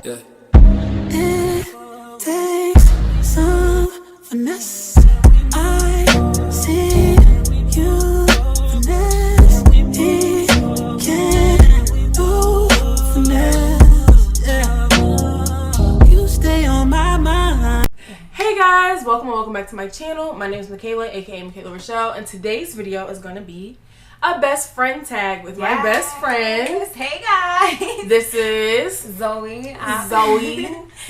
Yeah. It takes some finesse. I see you finesse. He can't do finesse. Yeah. You stay on my mind. Hey guys, welcome back to my channel. My name is Mikaylah, aka Mikaylah Rachelle, and today's video is going to be a best friend tag with my best friend. Hey guys, This is Zoe.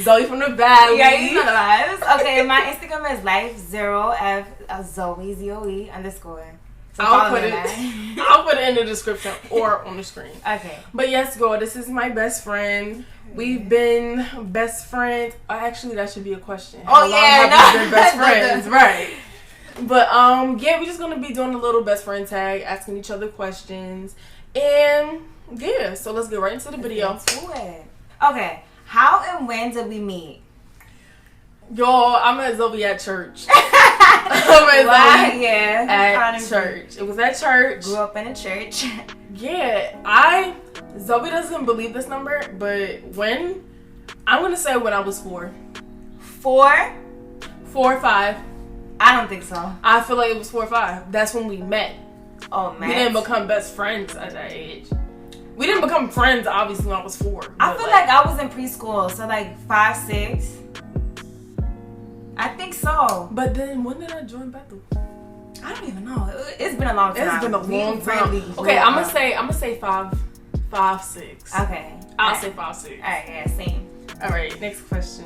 Zoe from the Valley. Yeah, you know the vibes. Okay, my Instagram is life0f Zoe Zoe underscore. So I'll follow put me on it. that. I'll put it in the description or on the screen. Okay. But yes, girl, this is my best friend. We've been best friends. Actually, that should be a question. How long have we been best friends? Right. But yeah, we're just gonna be doing a little best friend tag, asking each other questions, and yeah. So let's get right into the video. Okay, how and when did we meet? Y'all, I met Zoe at church. I met Zoe Yeah, at church. It was at church. Grew up in a church. Yeah, Zoe doesn't believe this number, but I'm gonna say when I was 4 4? 4 or 5. I don't think so. I feel like it was 4 or 5. That's when we met. Oh man, We didn't become best friends at that age. We didn't become friends, obviously, when I was 4. I feel like I was in preschool, so like 5, 6. I think so. But then when did I join Bethel? I don't even know. It's been a long time. It's been a long time. Okay, I'm gonna say 5, 6. Okay. I'll say 5, 6. Alright, yeah, same. All right, next question.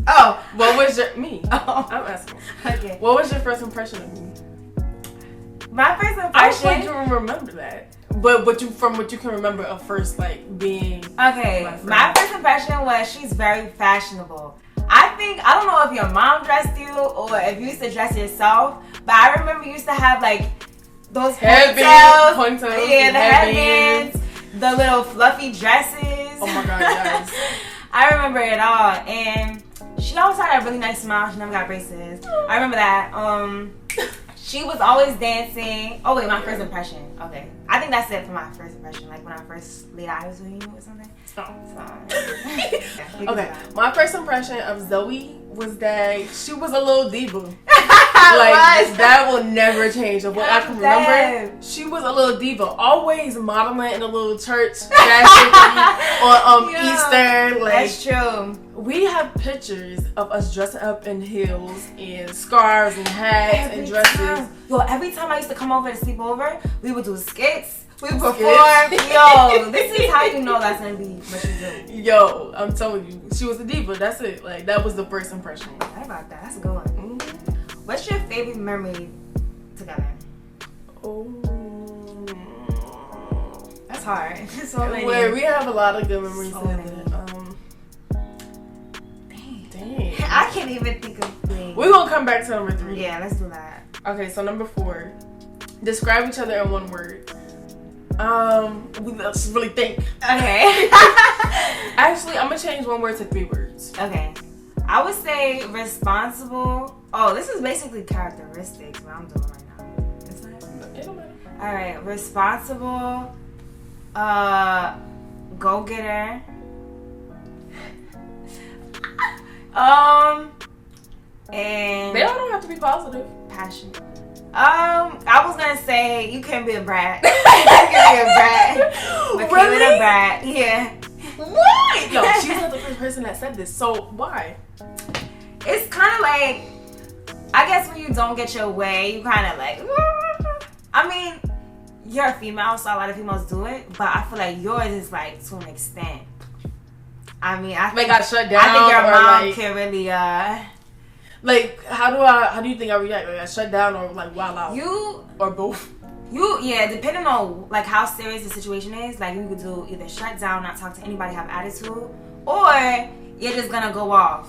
Oh, What was your me? Oh. I'm asking. Okay. What was your first impression of me? My first I don't think impression. you remember that, but what you can remember of first like being. Okay, my first impression was she's very fashionable. I don't know if your mom dressed you or if you used to dress yourself, but I remember you used to have like those ponytails. Yeah, the headbands, the little fluffy dresses. Oh my god, yes. I remember it all, and she always had a really nice smile. She never got braces. I remember that. She was always dancing. Oh wait, my first impression. Okay, I think that's it for my first impression. Like when I first laid eyes with you or something. Oh. So, Okay, my first impression of Zoe was that she was a little diva. Like that will never change. Of what I can remember, she was a little diva. Always modeling in a little church fashion on Easter. Like that's true. we have pictures of us dressing up in heels and scarves and hats and dresses. Every time I used to come over to sleep over, we would do skits. We would perform. Yo, this is how you know that's gonna be what you do. Yo, I'm telling you, she was a diva. That's it. Like that was the first impression. How about that? That's a good one. Mm-hmm. What's your favorite memory together? Oh, that's hard. So many. Where we have a lot of good memories So together. many. Dang. I can't even think of things. We're gonna come back to number 3. Yeah, let's do that. Okay, so number 4. Describe each other in one word. Let's really think. Okay. Actually, I'm gonna change one word to 3 words. Okay. I would say responsible. Oh, this is basically characteristics what I'm doing right now. Isn't it? It don't matter. Alright, responsible, go-getter. And They don't have to be positive. passion. I was gonna say you can be a brat. You can be a brat. But Really? keep it a brat. Yeah. What? No, she's not the first person that said this. So why? It's kind of like, I guess when you don't get your way, you kind of like, I mean, you're a female, so a lot of females do it, but I feel like yours is like to an extent. I mean, I think Got shut down. I think your or mom like, can really, like how do you think I react? Like I shut down or like wild out? you, Or both? depending on like how serious the situation is, like you could do either shut down, not talk to anybody, have attitude, or you're just gonna go off.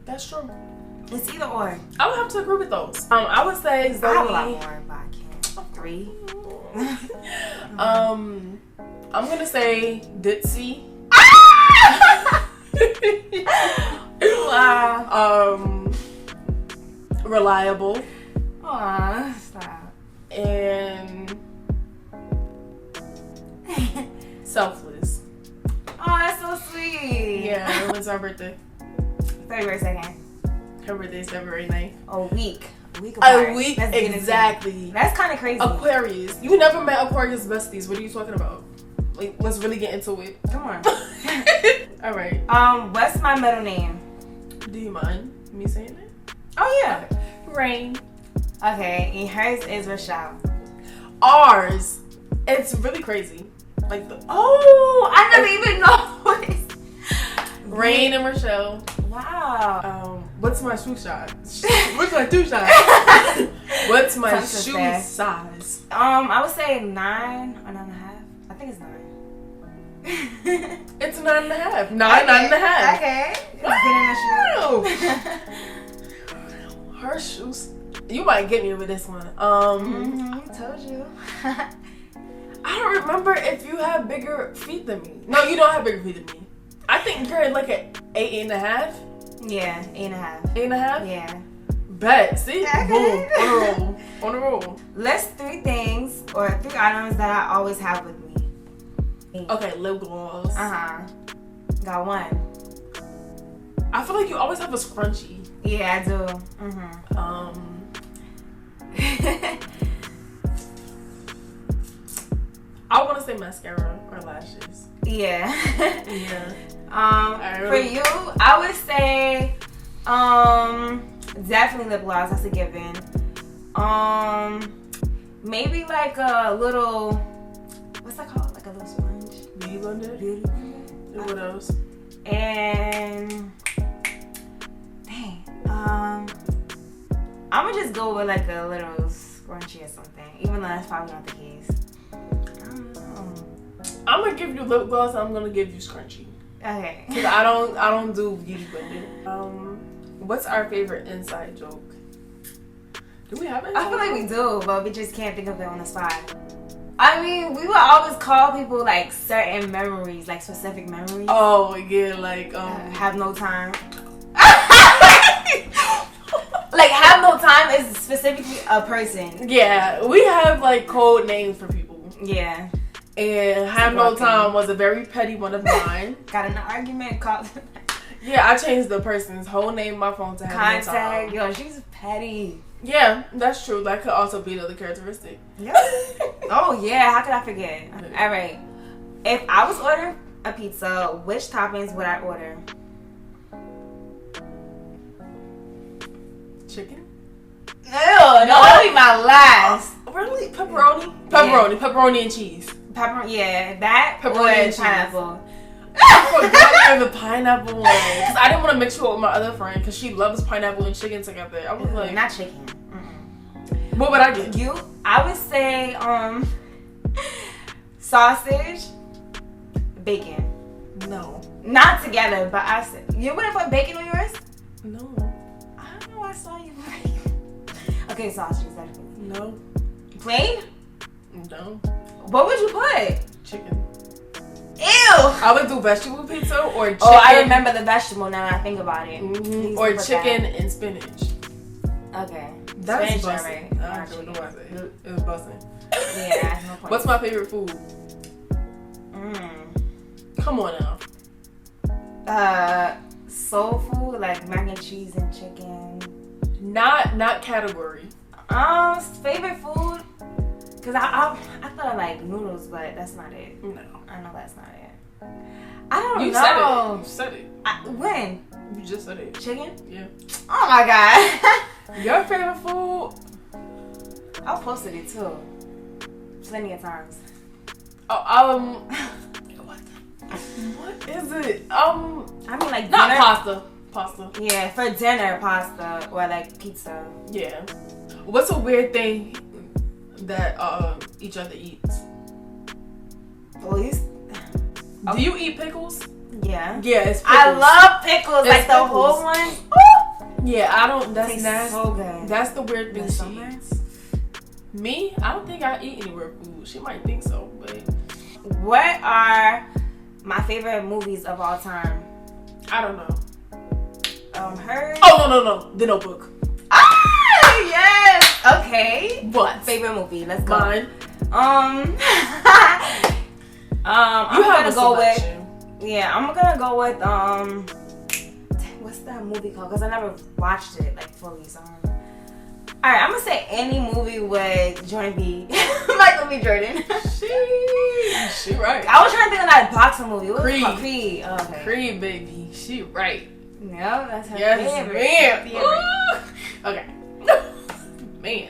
That's true. It's either or. I would have to agree with those. I would say Zoe. I have a lot more, but I can't. 3. I'm gonna say ditzy. Wow. Reliable. Aw, stop. And selfless. Oh, that's so Yeah, when's our birthday? February 2nd. Her birthday is February 9th. A week apart. A week, Let's get into it. exactly. That's kind of crazy. Aquarius. You never met Aquarius besties. What are you talking about? Like, let's really get into it. Come on. All right. What's my middle name? Do you mind me saying it? Oh yeah. Rain. Okay, and hers is Rachelle. Ours. It's really crazy. Like I never even noticed. Rain and Rachelle. Wow. What's my shoe size? What's my shoe size? What's my shoe size? I would say 9 or 9.5. I think it's 9. It's 9.5. 9.5. Okay. Wow. Her shoes. You might get me with this one. Told you. I don't remember if you have bigger feet than me. No, you don't have bigger feet than me. I think you're like an 8.5. Yeah, 8.5. 8.5? Yeah. Bet. See? Okay. Boom. On a roll. List 3 things or 3 items that I always have with me. Okay, lip gloss. Got 1. I feel like you always have a scrunchie. Yeah, I do. I want to say mascara or lashes. Yeah. Yeah. For you, I would say definitely lip gloss. That's a given. Maybe like a little, what's that called? Like a little sponge. Beauty blender. And what else? And dang, I'm gonna just go with like a little scrunchie or something, even though that's probably not the case. I don't know. I'm gonna give you lip gloss. And I'm gonna give you scrunchie. Okay. Cause I don't do beauty blender. What's our favorite inside joke? Do we have it? I feel like we do, but we just can't think of it on the spot. I mean, we would always call people like certain memories, like specific memories. Oh yeah, like have no time. Like have no time is specifically a person. Yeah, we have like code names for people. Yeah. And have no time was a very petty one of mine. Got in an argument, called. Yeah, I changed the person's whole name on my phone to have contact. no time. Yo, she's petty. Yeah, that's true. That could also be another characteristic. Yeah. Oh yeah, how could I forget? All right. If I was ordering a pizza, which toppings would I order? Chicken? Ew, no, that'll be my last. Really? Pepperoni? Pepperoni and cheese. Pepperoni, yeah, that Pepperoni and pineapple. I forgot the pineapple one because I didn't want to mix her up with my other friend because she loves pineapple and chicken together. I was like, not chicken. What would I get? I would say sausage, bacon. No, not together, but I said you wouldn't put bacon on yours. No, I don't know. I saw you. Okay, sausage definitely. No. Plain? No. What would you put? Chicken. Ew! I would do vegetable pizza or chicken. Oh, I remember the vegetable now that I think about it. Mm-hmm. Or chicken and spinach. Okay. That's spinach, busting. right? I don't know what I said. It was busting. Yeah, no point. What's my favorite food? Come on now. Soul food, like mac and cheese and chicken. Not category. Favorite food? Cause I thought of like noodles, but that's not it. No, I know that's not it. I don't know. You said it. When? You just said it. Chicken? Yeah. Oh my god. Your favorite food? I posted it too. Plenty of times. Oh, what is it? I mean like not dinner. Pasta. Yeah, for dinner, pasta or like pizza. Yeah. What's a weird thing that each other eats? Please. Do you eat pickles? Yeah. Yeah, it's pickles. I love pickles, like the whole one. Yeah, I don't. That's tastes nasty. So good. That's the weird thing she eats. Me? I don't think I eat any weird food. She might think so, but. What are my favorite movies of all time? I don't know. Hers. Oh no! The Notebook. Ah, yes. Okay. What? Favorite movie? Let's go. Mine. I'm gonna go with. Yeah, I'm gonna go with what's that movie called? Because I never watched it like fully. So, all right, I'm gonna say any movie with Jordan B. Michael B. Jordan. She right. I was trying to think of that boxing movie. What Creed. Was it called? Creed. Oh, okay. Creed, baby. She right. Yeah, that's her Yes, favorite. man. Okay. Man.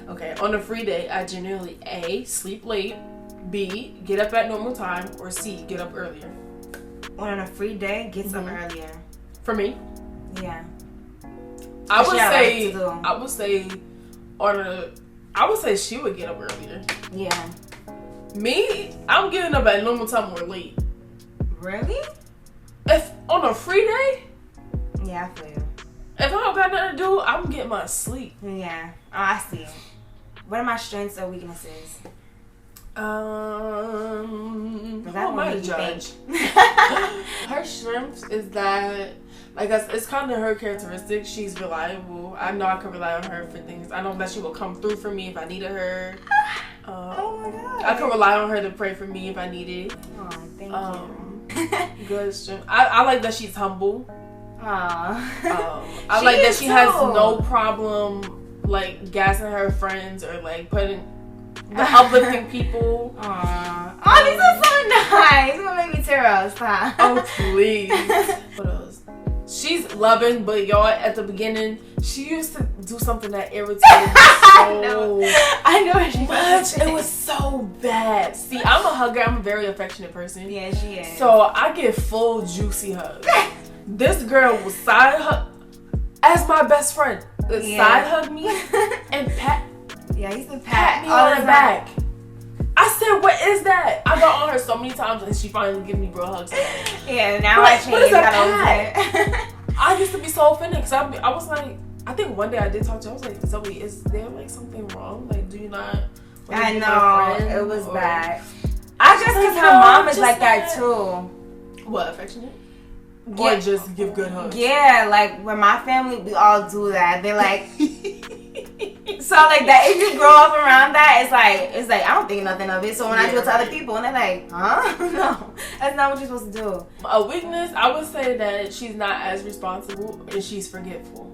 Okay, on a free day, I generally A, sleep late, B, get up at normal time, or C, get up earlier. On a free day, get up earlier. For me? Yeah. I would say she would get up earlier. Yeah. Me, I'm getting up at normal time or late. Really? If on a free day? Yeah, I feel you. If I don't got nothing to do, I'm getting my sleep. Yeah. Oh, I see. What are my strengths or weaknesses? Who am I to judge? Her strengths is that, like, it's kind of her characteristic. She's reliable. I know I can rely on her for things. I know that she will come through for me if I needed her. Oh my God. I can rely on her to pray for me if I need it. Oh, thank you. Good strength. I like that she's humble. I She like that is she has too. no problem, like, gassing her friends or, like, the uplifting people. Oh, these are so nice. You're gonna make me tear up. Stop. Oh, please. What else? She's loving, but y'all, at the beginning, she used to do something that irritated me I know what she much. It was so bad. See, I'm a hugger. I'm a very affectionate person. Yeah, she is. So I get full juicy hugs. This girl will side hug as my best friend. Side hug me and pat. Yeah, he used to pat Me on the back. I said, what is that? I got on her so many times and she finally gave me real hugs. Yeah, now What- I changed. what is that Got I used to be so offended because I was like, I think one day I did talk to her. I was like, Zoe, is there like something wrong? Like, do you not? I be my know. friend? It was Or- bad. I just because like, her no, mom is just like that that. too. What, affectionate? Yeah. Or just give good hugs? Yeah, like when my family, we all do that. They're like, so like that. If you grow up around that, it's like I don't think nothing of it. So when I do it to other people, and they're like, huh? No, that's not what you're supposed to do. A weakness, I would say that she's not as responsible and she's forgetful.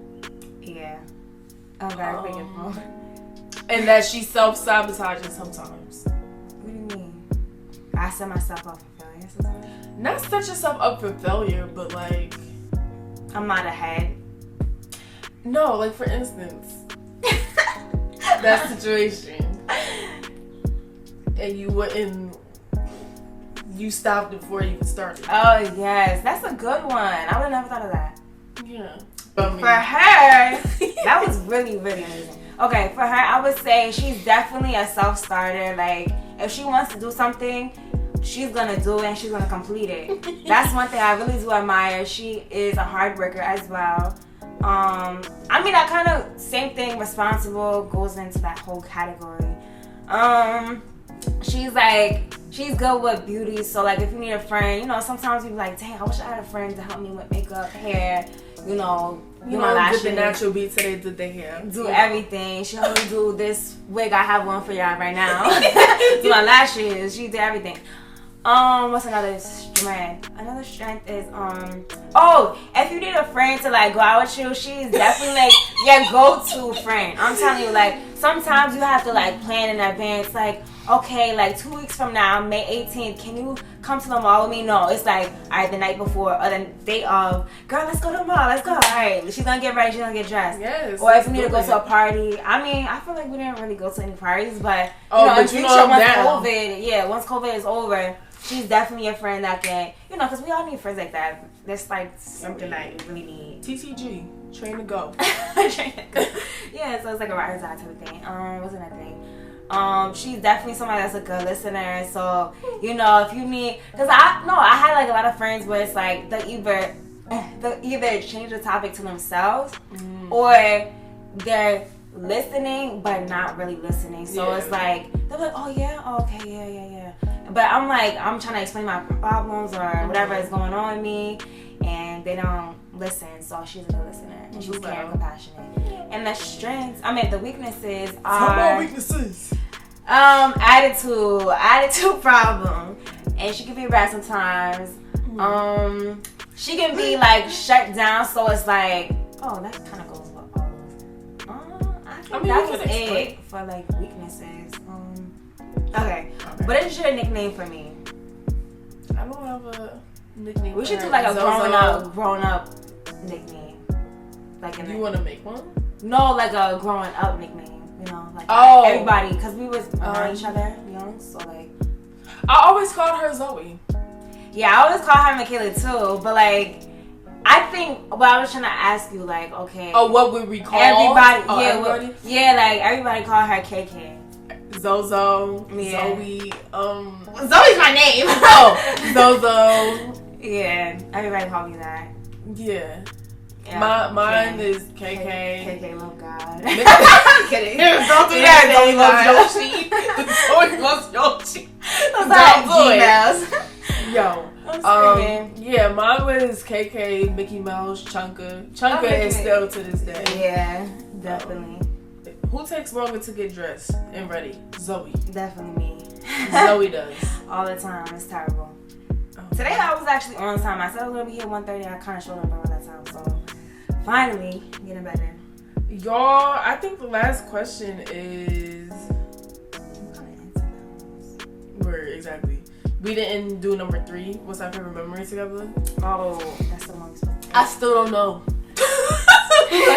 Yeah, I'm very forgetful. And that she self-sabotages sometimes. What do you mean? I set myself up for failure sometimes. Not set yourself up for failure, but like, I'm not ahead. no, like for instance, that situation, and you stopped it before you even started. Oh yes, that's a good one. I would have never thought of that. Yeah. For her, that was really, really amazing. Okay, for her, I would say she's definitely a self-starter. Like, if she wants to do something, she's gonna do it and she's gonna complete it. That's one thing I really do admire. She is a hard worker as well. I mean, that kind of same thing, responsible, goes into that whole category. She's good with beauty. So, like, if you need a friend, you know, sometimes you be like, dang, I wish I had a friend to help me with makeup, hair, you know, do my lashes. Did the natural beats today, did they hair. Do everything. She helped me do this wig. I have one for y'all right now. Do my lashes. She did everything. What's another strength? Another strength is if you need a friend to like go out with you, she's definitely like your go-to friend. I'm telling you, like sometimes you have to like plan in advance. Like, okay, like 2 weeks from now, May 18th, can you come to the mall with me? No, it's like, all right, the night before or the day of, girl, let's go to the mall. Let's go. All right, she's gonna get ready. She's gonna get dressed. Yes. Or if you need to go to a party. I mean, I feel like we didn't really go to any parties, but once COVID is over, she's definitely a friend that can, you know, because we all need friends like that. That's like something that you really need. TTG, train to go. Yeah, so it's like a ride or die type of thing. What's another thing? She's definitely somebody that's a good listener. So, you know, if you need, because I had like a lot of friends where it's like they either change the topic to themselves or they're listening but not really listening. So it's like they're like, oh yeah, oh, okay, yeah. But I'm like, I'm trying to explain my problems or whatever is going on with me, and they don't listen. So she's a good listener and she's caring, compassionate. And the strengths, the weaknesses are more weaknesses. attitude problem, and she can be bad sometimes. She can be like shut down, so it's like, oh, that kind of goes with I think that was it for like weaknesses. Okay, what is your nickname for me? I don't have a nickname. We should do like a grown up nickname. Like you want to make one? No, like a growing up nickname. You know, like everybody, because we was around each other young, so like. I always called her Zoe. Yeah, I always call her Mikaylah too, but like, I think, well, I was trying to ask you, like, okay. Oh, what would we call everybody? Everybody? Like everybody call her KK. Zozo, yeah. Zoe, Zoe's my name. Zozo. Yeah, everybody call me that. Yeah. Mine is KK. KK, love God. I'm kidding. Don't do that. Zoe loves Yoshi. Zoe loves Yoshi. Don't do it. Yo. Yeah, mine was KK, Mickey Mouse, Chunka. Chunka is still to this day. Yeah, definitely. Who takes longer to get dressed and ready? Zoe. Definitely me. Zoe does. All the time. It's terrible. Today I was actually on time. I said I was going to be here 1:30. I kind of showed up around that time. So, finally, getting better. Y'all, I think the last question is... Where exactly? We didn't do number 3. What's our favorite memory together? Oh, that's the one. I still don't know.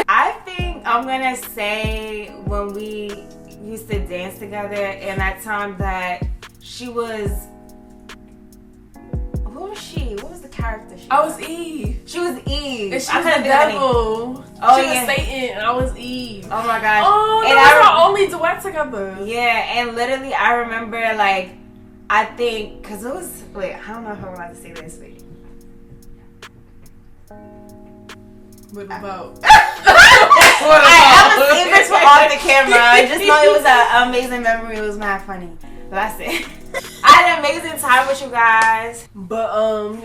I think I'm gonna say when we used to dance together, and that time that she was. Who was she? What was the character? I was Eve. She was Eve. And she was the devil. Oh, she was Satan, and I was Eve. Oh my gosh. Oh, that was our only duet together. Yeah, and literally I remember like. I think, because it was, wait, I don't know if I'm allowed to say this. Wait. What about? I'm going to save this for off the camera. Just know it was an amazing memory. It was mad funny. But that's it. I had an amazing time with you guys. But,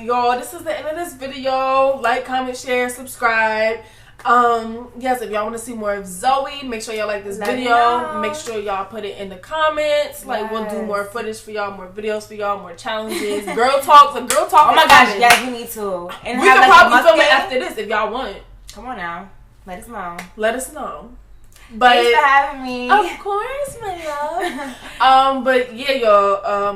y'all, this is the end of this video. Like, comment, share, subscribe. Yes, if y'all want to see more of Zoe, make sure y'all like this video. Make sure y'all put it in the comments. Like, we'll do more footage for y'all, more videos for y'all, more challenges, girl talk. Oh my gosh, yes, we need to. And we can probably film it after this if y'all want. Come on now, let us know. Let us know. But thanks for having me. Of course, my love. But yeah, y'all.